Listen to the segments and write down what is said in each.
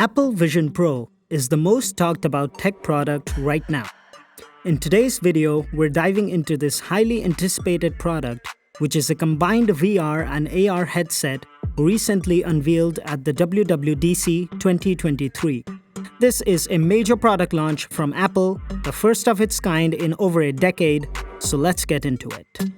Apple Vision Pro is the most talked about tech product right now. In today's video, we're diving into this highly anticipated product, which is a combined VR and AR headset recently unveiled at the WWDC 2023. This is a major product launch from Apple, the first of its kind in over a decade, so let's get into it.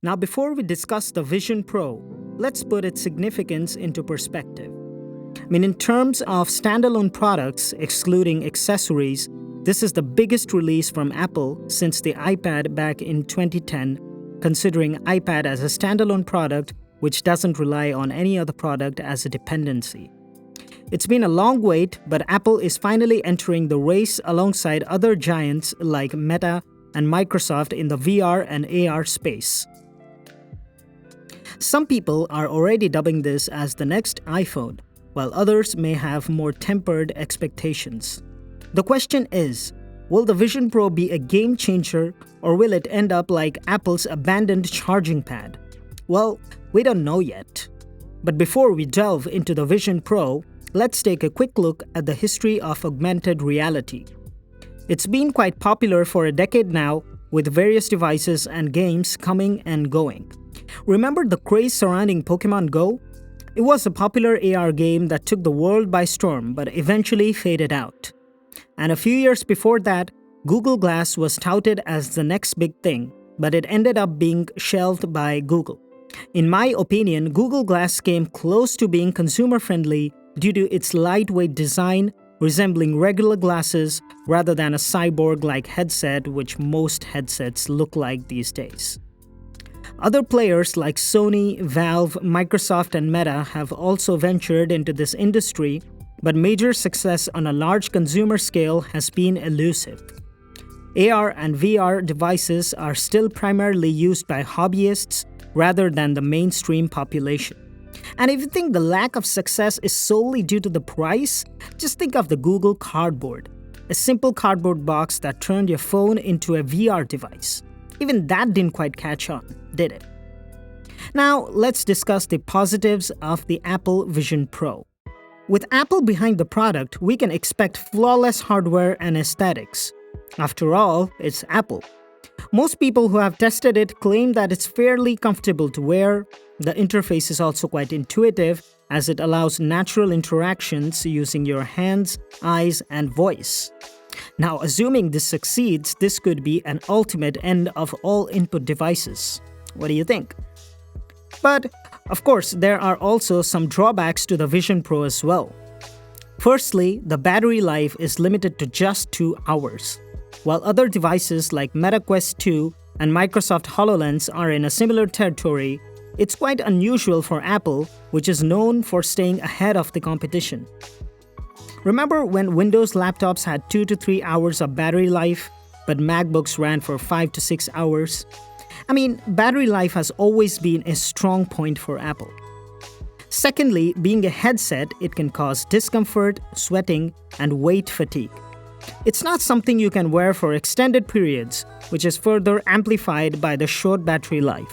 Now, before we discuss the Vision Pro, let's put its significance into perspective. In terms of standalone products, excluding accessories, this is the biggest release from Apple since the iPad back in 2010, considering iPad as a standalone product which doesn't rely on any other product as a dependency. It's been a long wait, but Apple is finally entering the race alongside other giants like Meta and Microsoft in the VR and AR space. Some people are already dubbing this as the next iPhone, while others may have more tempered expectations. The question is, will the Vision Pro be a game changer, or will it end up like Apple's abandoned charging pad? Well, we don't know yet. But before we delve into the Vision Pro, let's take a quick look at the history of augmented reality. It's been quite popular for a decade now, with various devices and games coming and going. Remember the craze surrounding Pokemon Go? It was a popular AR game that took the world by storm but eventually faded out. And a few years before that, Google Glass was touted as the next big thing, but it ended up being shelved by Google. In my opinion, Google Glass came close to being consumer-friendly due to its lightweight design, resembling regular glasses rather than a cyborg-like headset which most headsets look like these days. Other players like Sony, Valve, Microsoft, and Meta have also ventured into this industry, but major success on a large consumer scale has been elusive. AR and VR devices are still primarily used by hobbyists rather than the mainstream population. And if you think the lack of success is solely due to the price, just think of the Google Cardboard, a simple cardboard box that turned your phone into a VR device. Even that didn't quite catch on, did it? Now, let's discuss the positives of the Apple Vision Pro. With Apple behind the product, we can expect flawless hardware and aesthetics. After all, it's Apple. Most people who have tested it claim that it's fairly comfortable to wear. The interface is also quite intuitive, as it allows natural interactions using your hands, eyes, and voice. Now, assuming this succeeds, this could be an ultimate end of all input devices. What do you think? But, of course, there are also some drawbacks to the Vision Pro as well. Firstly, the battery life is limited to just 2 hours. While other devices like Meta Quest 2 and Microsoft HoloLens are in a similar territory, it's quite unusual for Apple, which is known for staying ahead of the competition. Remember when Windows laptops had 2 to 3 hours of battery life, but MacBooks ran for 5 to 6 hours? Battery life has always been a strong point for Apple. Secondly, being a headset, it can cause discomfort, sweating, and weight fatigue. It's not something you can wear for extended periods, which is further amplified by the short battery life.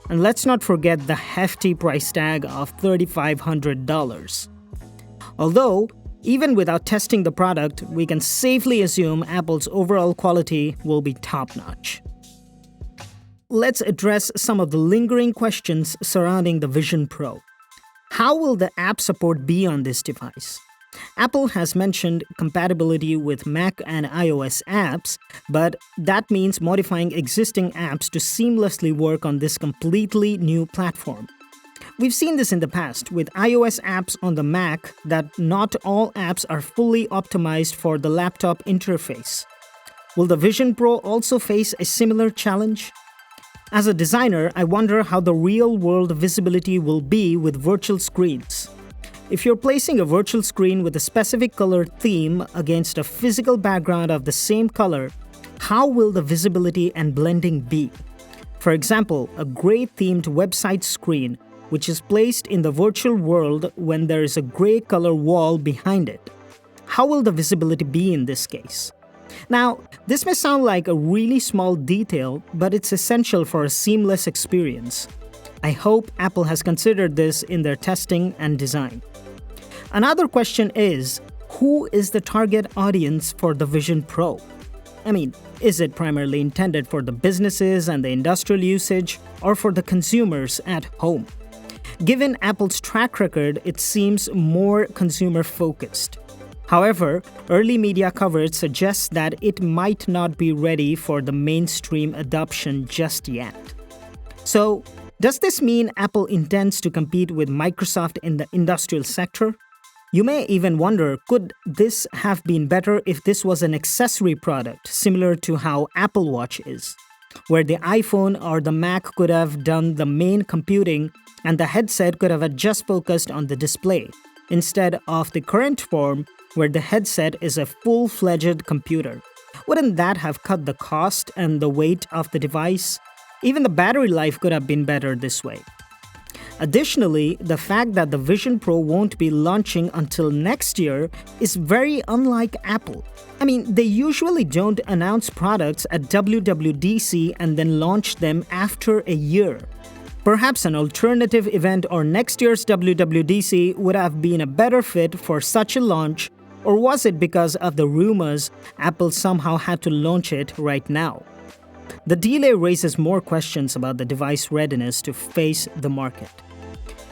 And let's not forget the hefty price tag of $3,500. Although, even without testing the product, we can safely assume Apple's overall quality will be top-notch. Let's address some of the lingering questions surrounding the Vision Pro. How will the app support be on this device? Apple has mentioned compatibility with Mac and iOS apps, but that means modifying existing apps to seamlessly work on this completely new platform. We've seen this in the past with iOS apps on the Mac that not all apps are fully optimized for the laptop interface. Will the Vision Pro also face a similar challenge? As a designer, I wonder how the real-world visibility will be with virtual screens. If you're placing a virtual screen with a specific color theme against a physical background of the same color, how will the visibility and blending be? For example, a gray-themed website screen, which is placed in the virtual world when there is a gray color wall behind it. How will the visibility be in this case? Now, this may sound like a really small detail, but it's essential for a seamless experience. I hope Apple has considered this in their testing and design. Another question is, who is the target audience for the Vision Pro? I mean, is it primarily intended for the businesses and the industrial usage, or for the consumers at home? Given Apple's track record, it seems more consumer-focused. However, early media coverage suggests that it might not be ready for the mainstream adoption just yet. So, does this mean Apple intends to compete with Microsoft in the industrial sector? You may even wonder, could this have been better if this was an accessory product, similar to how Apple Watch is, where the iPhone or the Mac could have done the main computing and the headset could have just focused on the display, instead of the current form where the headset is a full-fledged computer. Wouldn't that have cut the cost and the weight of the device? Even the battery life could have been better this way. Additionally, the fact that the Vision Pro won't be launching until next year is very unlike Apple. I mean, they usually don't announce products at WWDC and then launch them after a year. Perhaps an alternative event or next year's WWDC would have been a better fit for such a launch, or was it because of the rumors Apple somehow had to launch it right now? The delay raises more questions about the device readiness to face the market.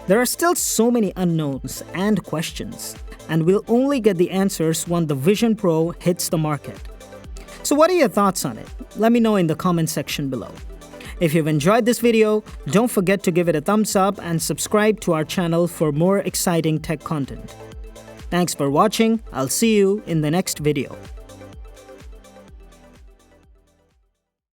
There are still so many unknowns and questions, and we'll only get the answers when the Vision Pro hits the market. So what are your thoughts on it? Let me know in the comment section below. If you've enjoyed this video, don't forget to give it a thumbs up and subscribe to our channel for more exciting tech content. Thanks for watching. I'll see you in the next video.